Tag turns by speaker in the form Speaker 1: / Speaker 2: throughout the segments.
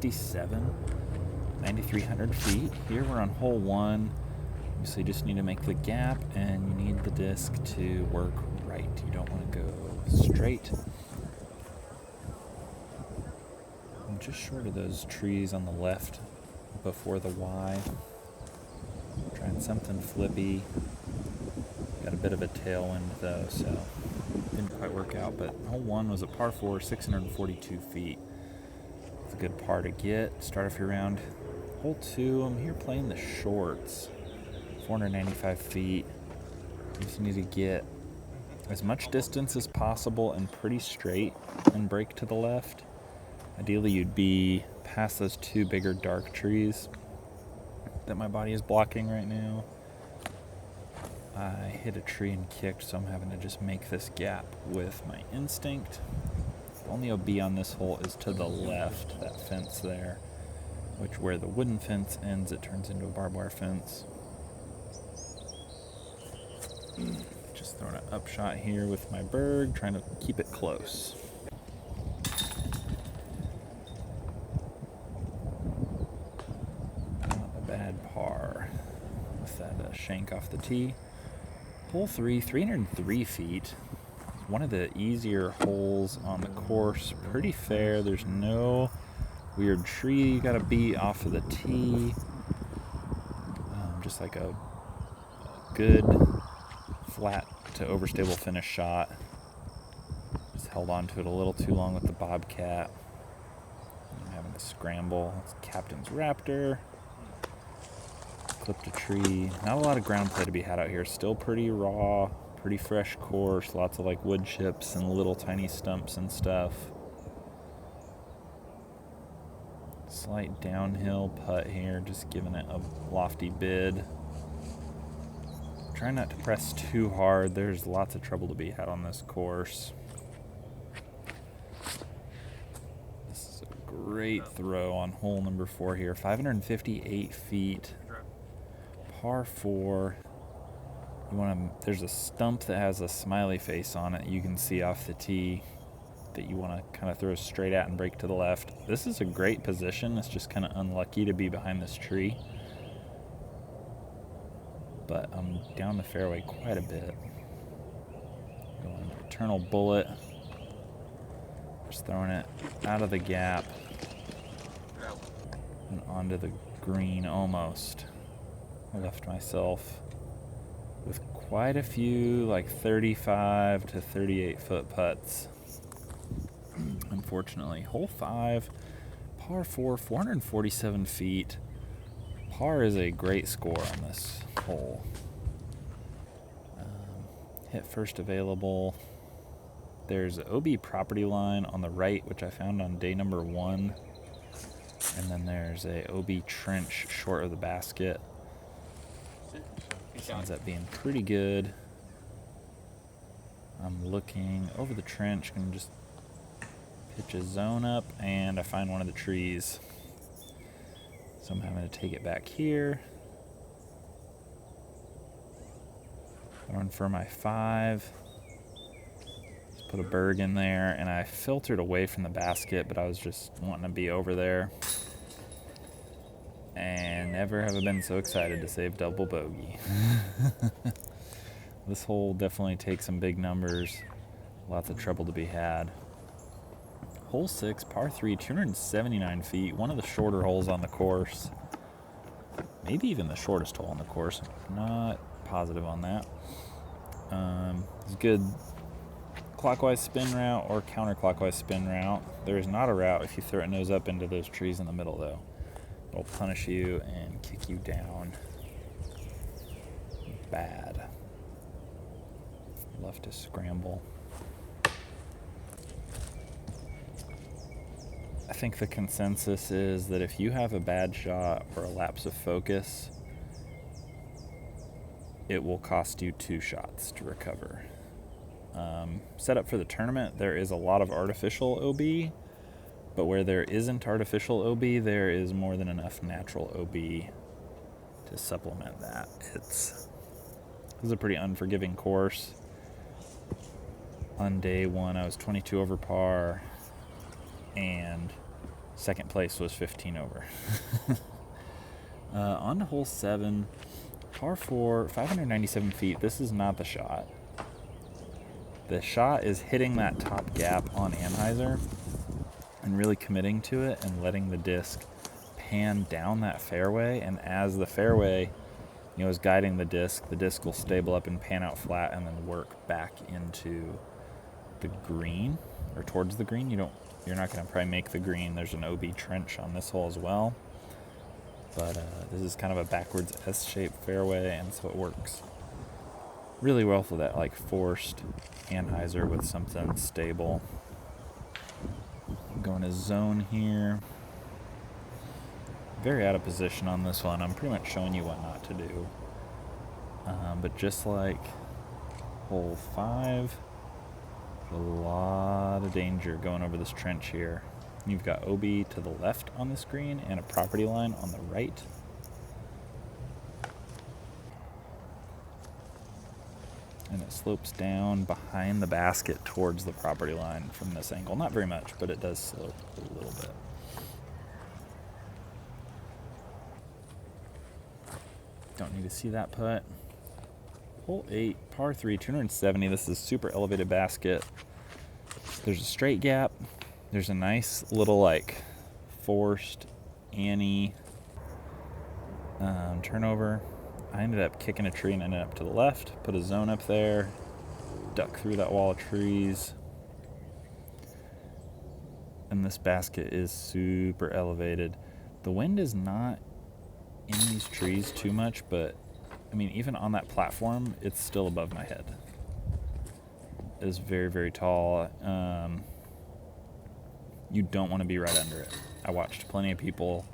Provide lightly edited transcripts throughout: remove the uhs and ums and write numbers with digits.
Speaker 1: 67, 9,300 feet. Here we're on hole 1. So you just need to make the gap, and you need the disc to work right. You don't want to go straight. I'm just short of those trees on the left before the Y. Trying something flippy. Got a bit of a tailwind though, so didn't quite work out. But hole 1 was a par 4, 642 feet. It's a good par to get. Start off your round. Hole 2, I'm here playing the shorts. 495 feet. You just need to get as much distance as possible and pretty straight and break to the left. Ideally, you'd be past those 2 bigger dark trees that my body is blocking right now. I hit a tree and kicked, so I'm having to just make this gap with my instinct. The only OB on this hole is to the left, that fence there, which where the wooden fence ends, it turns into a barbed wire fence. Just throwing an upshot here with my berg, trying to keep it close. Not a bad par with that shank off the tee. Hole 3, 303 feet. One of the easier holes on the course. Pretty fair. There's no weird tree you gotta beat off of the tee. Just like a good flat to overstable finish shot. Just held on to it a little too long with the bobcat. I'm having to scramble. It's Captain's Raptor. Clipped a tree. Not a lot of ground play to be had out here. Still pretty raw, pretty fresh course. Lots of like wood chips and little tiny stumps and stuff. Slight downhill putt here, just giving it a lofty bid. Try not to press too hard. There's lots of trouble to be had on this course. This is a great throw on hole number 4 here. 558 feet. Par 4. There's a stump that has a smiley face on it you can see off the tee that you want to kind of throw straight at and break to the left. This is a great position. It's just kind of unlucky to be behind this tree. But I'm down the fairway quite a bit. Going eternal bullet. Just throwing it out of the gap and onto the green almost. I left myself with quite a few like 35 to 38 foot putts. Unfortunately, hole 5, par 4, 447 feet. Par is a great score on this hole. Hit first available. There's an OB property line on the right, which I found on day number 1. And then there's a OB trench short of the basket. This ends up being pretty good. I'm looking over the trench, gonna just pitch a zone up, and I find one of the trees. So I'm having to take it back here. Going for my 5. Just put a berg in there, and I filtered away from the basket, but I was just wanting to be over there. And never have I been so excited to save double bogey. This hole definitely takes some big numbers. Lots of trouble to be had. Hole 6, par 3, 279 feet. One of the shorter holes on the course. Maybe even the shortest hole on the course. Not positive on that. It's a good clockwise spin route or counterclockwise spin route. There is not a route if you throw it nose up into those trees in the middle, though. It'll punish you and kick you down bad. Left to scramble. I think the consensus is that if you have a bad shot or a lapse of focus, it will cost you 2 shots to recover. Set up for the tournament, there is a lot of artificial OB, but where there isn't artificial OB, there is more than enough natural OB to supplement that. This is a pretty unforgiving course. On day 1, I was 22 over par and Second place was 15 over. On to hole 7, par 4, 597 feet. This is not the shot. The shot is hitting that top gap on Anheuser and really committing to it and letting the disc pan down that fairway. And as the fairway, is guiding the disc will stable up and pan out flat and then work back into the green or towards the green. You're not going to probably make the green. There's an OB trench on this hole as well. But this is kind of a backwards S-shaped fairway, and so it works really well for that like forced Anheuser with something stable. I'm going to zone here. Very out of position on this one. I'm pretty much showing you what not to do. But just like hole 5, a lot of danger going over this trench here. You've got OB to the left on the screen and a property line on the right. And it slopes down behind the basket towards the property line from this angle. Not very much, but it does slope a little bit. Don't need to see that putt. Hole 8, par 3, 270. This is super elevated basket. There's a straight gap. There's a nice little like forced Annie turnover. I ended up kicking a tree and ended up to the left. Put a zone up there. Duck through that wall of trees. And this basket is super elevated. The wind is not in these trees too much, but I mean, even on that platform, it's still above my head. It is very, very tall. You don't want to be right under it. I watched plenty of people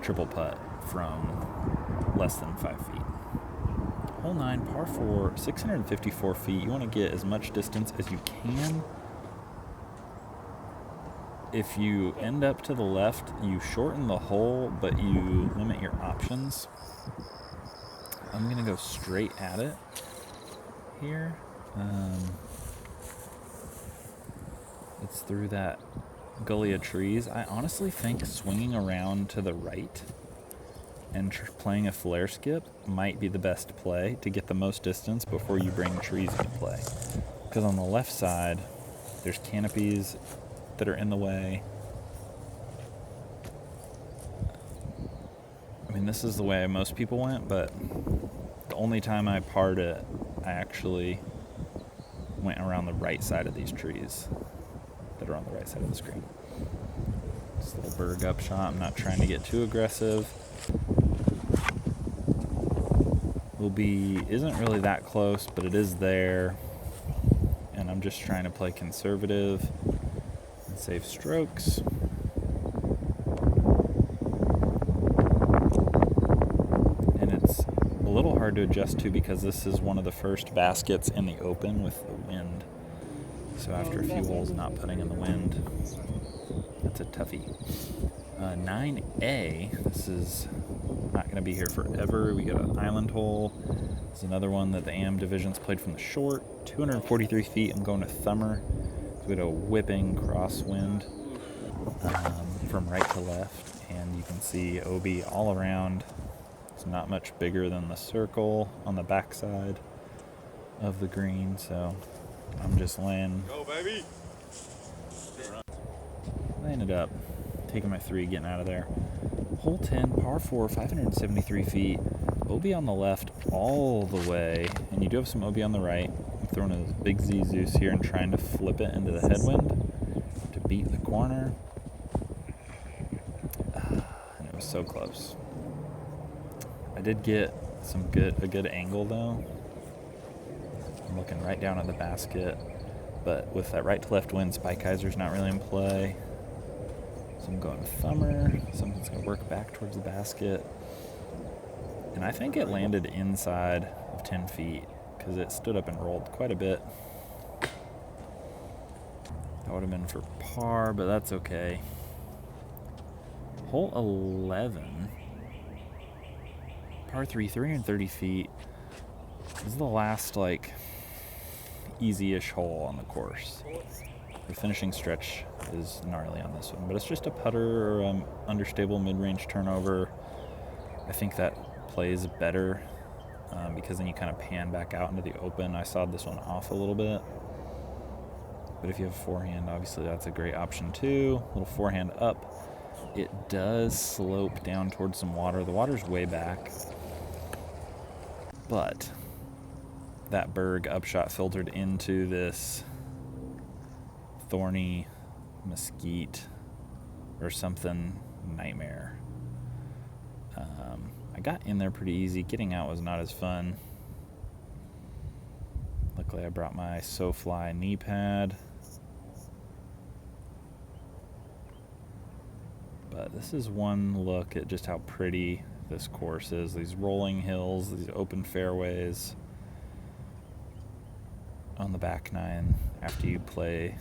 Speaker 1: triple putt from less than 5 feet. Hole 9, par 4, 654 feet. You want to get as much distance as you can. If you end up to the left, you shorten the hole, but you limit your options. I'm going to go straight at it here. It's through that gully of trees. I honestly think swinging around to the right and playing a flare skip might be the best play to get the most distance before you bring trees into play. Because on the left side, there's canopies that are in the way. I mean, this is the way most people went, but the only time I parred it, I actually went around the right side of these trees that are on the right side of the screen. Just a little berg up shot. I'm not trying to get too aggressive. Isn't really that close, but it is there. And I'm just trying to play conservative and save strokes. And it's a little hard to adjust to because this is one of the first baskets in the open with the wind. So after a few holes not putting in the wind, that's a toughie. 9A, this is not going to be here forever. We got an island hole. This is another one that the AM divisions played from the short. 243 feet. I'm going to Thumber. We got a whipping crosswind from right to left. And you can see OB all around. It's not much bigger than the circle on the backside of the green. So I'm just laying. Go, baby! Laying it up. Taking my 3, getting out of there. Hole 10, par 4, 573 feet. OB on the left all the way. And you do have some OB on the right. I'm throwing a big Z Zeus here and trying to flip it into the headwind to beat the corner. And it was so close. I did get a good angle though. I'm looking right down at the basket. But with that right to left wind, Spikeiser's not really in play. So I'm going Thumber. Something's going to work back towards the basket. And I think it landed inside of 10 feet because it stood up and rolled quite a bit. That would have been for par, but that's okay. Hole 11, par 3, 330 feet. This is the last, easy-ish hole on the course. The finishing stretch is gnarly on this one. But it's just a putter or understable mid-range turnover. I think that plays better because then you kind of pan back out into the open. I sawed this one off a little bit. But if you have a forehand, obviously that's a great option too. A little forehand up. It does slope down towards some water. The water's way back. But that Berg upshot filtered into this thorny mesquite or something nightmare. I got in there pretty easy. Getting out was not as fun. Luckily I brought my SoFly knee pad. But this is one look at just how pretty this course is. These rolling hills, these open fairways on the back nine after you play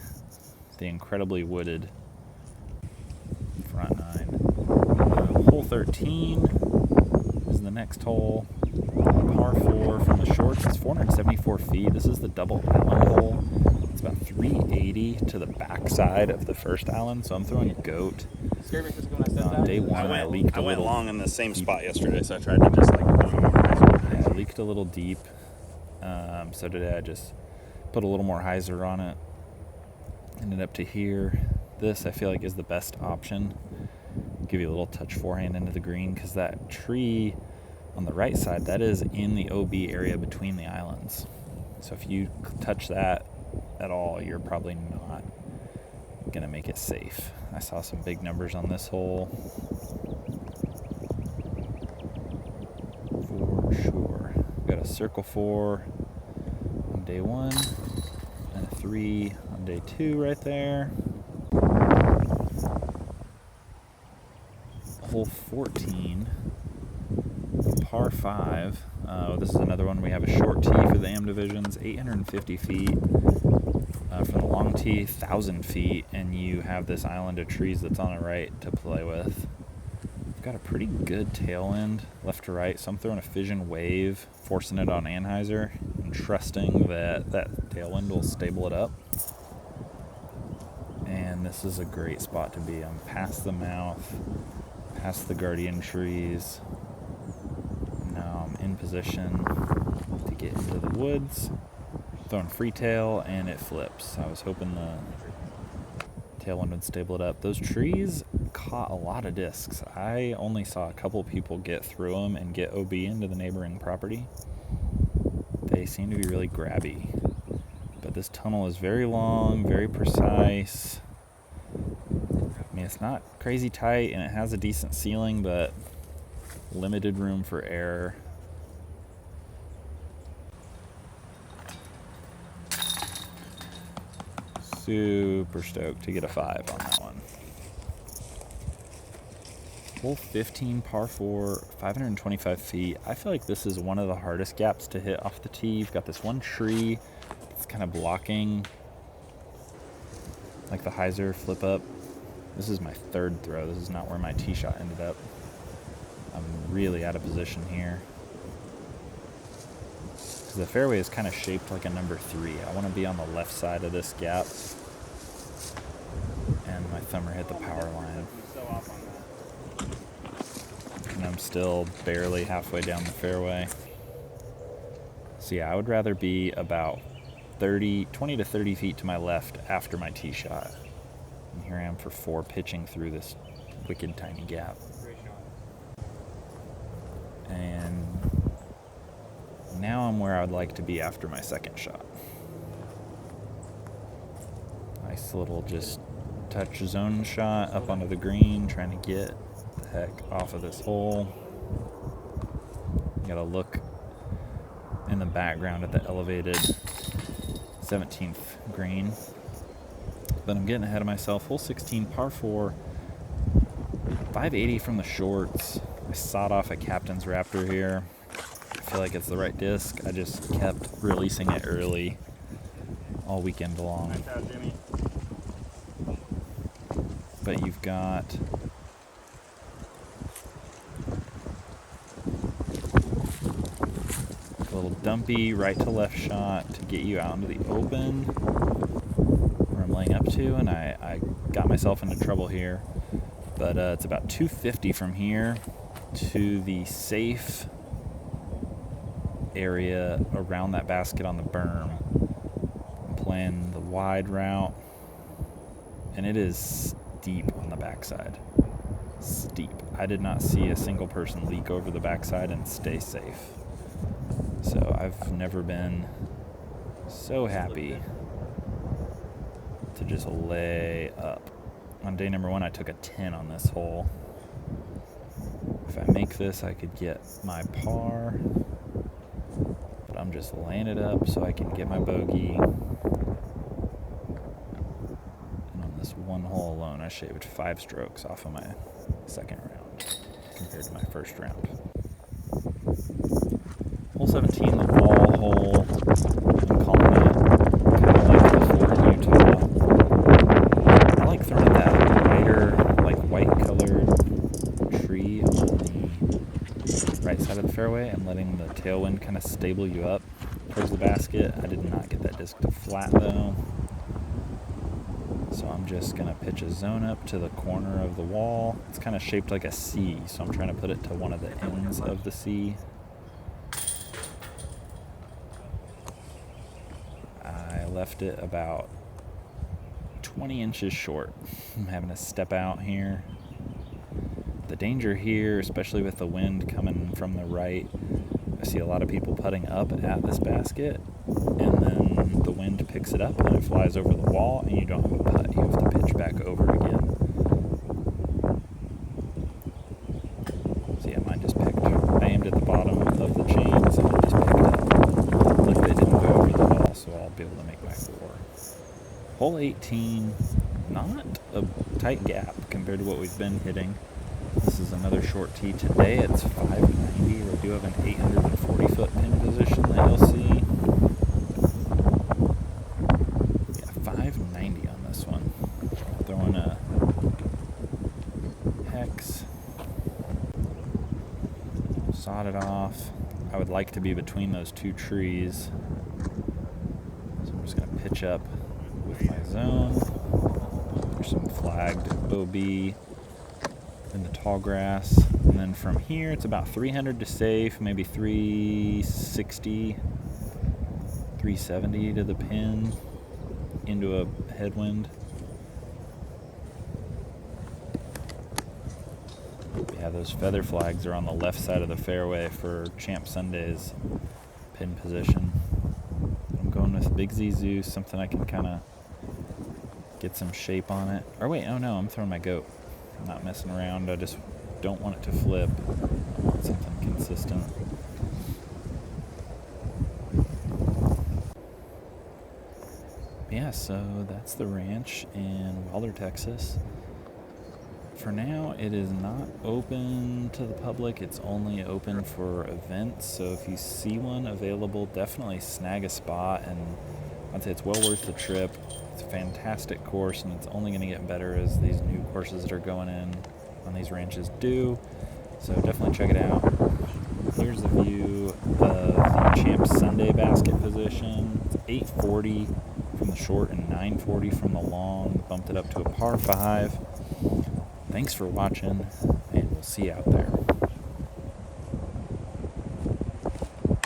Speaker 1: the incredibly wooded front nine. Hole 13 is the next hole. Par 4 from the shorts. It's 474 feet. This is the double island hole. It's about 380 to the backside of the first island, so I'm throwing a goat. On day one, I
Speaker 2: went long in the same spot yesterday, so I tried to just
Speaker 1: I leaked a little deep. So today I just put a little more hyzer on it. Ended up to here. This I feel like is the best option. Give you a little touch forehand into the green because that tree on the right side, that is in the OB area between the islands. So if you touch that at all, you're probably not going to make it safe. I saw some big numbers on this hole for sure. Got a circle 4 on day 1 and a 3 on day 2 right there. Hole 14, par 5. This is another one. We have a short tee for the AM divisions, 850 feet. From the long tee, 1,000 feet, and you have this island of trees that's on the right to play with. I've got a pretty good tailwind left to right, so I'm throwing a fission wave, forcing it on anhyzer, and trusting that that tailwind will stable it up. And this is a great spot to be. I'm past the mouth, past the guardian trees. Now I'm in position to get into the woods. Throwing free tail and it flips. I was hoping the tailwind would stable it up. Those trees caught a lot of discs. I only saw a couple people get through them and get OB into the neighboring property. They seem to be really grabby. But this tunnel is very long, very precise. I mean, it's not crazy tight and it has a decent ceiling, but limited room for error. Super stoked to get a 5 on that one. Hole 15, par 4, 525 feet. I feel like this is one of the hardest gaps to hit off the tee. You've got this one tree that's kind of blocking like the hyzer flip up. This is my 3rd throw. This is not where my tee shot ended up. I'm really out of position here. The fairway is kind of shaped like a number 3. I want to be on the left side of this gap. And my thumber hit the power line. And I'm still barely halfway down the fairway. So yeah, I would rather be about 20 to 30 feet to my left after my tee shot. And here I am for 4 pitching through this wicked tiny gap. And now I'm where I would like to be after my 2nd shot. Nice little just touch zone shot up onto the green, trying to get the heck off of this hole. Gotta look in the background at the elevated 17th green. But I'm getting ahead of myself. Hole 16, par 4, 580 from the shorts. I sawed off a Captain's Raptor here. I feel like it's the right disc. I just kept releasing it early all weekend long. But you've got a little dumpy right to left shot to get you out into the open, where I'm laying up to, and I got myself into trouble here. But it's about 250 from here to the safe area around that basket on the berm. I'm playing the wide route, and it is steep on the backside. Steep. I did not see a single person leak over the backside and stay safe. So I've never been so happy to just lay up. On day number 1, I took a 10 on this hole. If I make this, I could get my par, but I'm just laying it up so I can get my bogey. And on this one hole alone, I shaved 5 strokes off of my second round compared to my first round. Hole 17, the wall hole, I'm calling it, kind of like the Fort in Utah. I like throwing that wider, like white-colored tree on the right side of the fairway and letting the tailwind kind of stable you up towards the basket. I did not get that disc to flat, though. So I'm just going to pitch a zone up to the corner of the wall. It's kind of shaped like a C, so I'm trying to put it to one of the ends of the C. I left it about 20 inches short. I'm having to step out here. The danger here, especially with the wind coming from the right, I see a lot of people putting up at this basket, and then the wind picks it up and it flies over the wall, and you don't have a putt. You have to pitch back over again. So yeah, mine just picked. I aimed at the bottom of the chains and it just picked up. Like they didn't go over the wall, so I'll be able to make my 4. Hole 18, not a tight gap compared to what we've been hitting. This is another short tee. Today it's 590. We do have an 840-foot pin position that you'll see. Yeah, 590 on this one. Throwing a hex. Sawed it off. I would like to be between those 2 trees. So I'm just going to pitch up with my zone. There's some flagged OB in the tall grass, and then from here it's about 300 to safe, maybe 360, 370 to the pin into a headwind. Yeah, those feather flags are on the left side of the fairway for Champ Sunday's pin position. I'm going with Big Z Zeus, something I can kind of get some shape on it. Or wait, oh no, I'm throwing my goat. I'm not messing around. I just don't want it to flip. I want something consistent. Yeah, so that's the ranch in Waelder, Texas. For now, it is not open to the public. It's only open for events. So if you see one available, definitely snag a spot. And I'd say it's well worth the trip. It's a fantastic course, and it's only going to get better as these new courses that are going in on these ranches do. So definitely check it out. Here's the view of the Champ Sunday basket position. It's 840 from the short and 940 from the long. Bumped it up to a par 5. Thanks for watching, and we'll see you out there.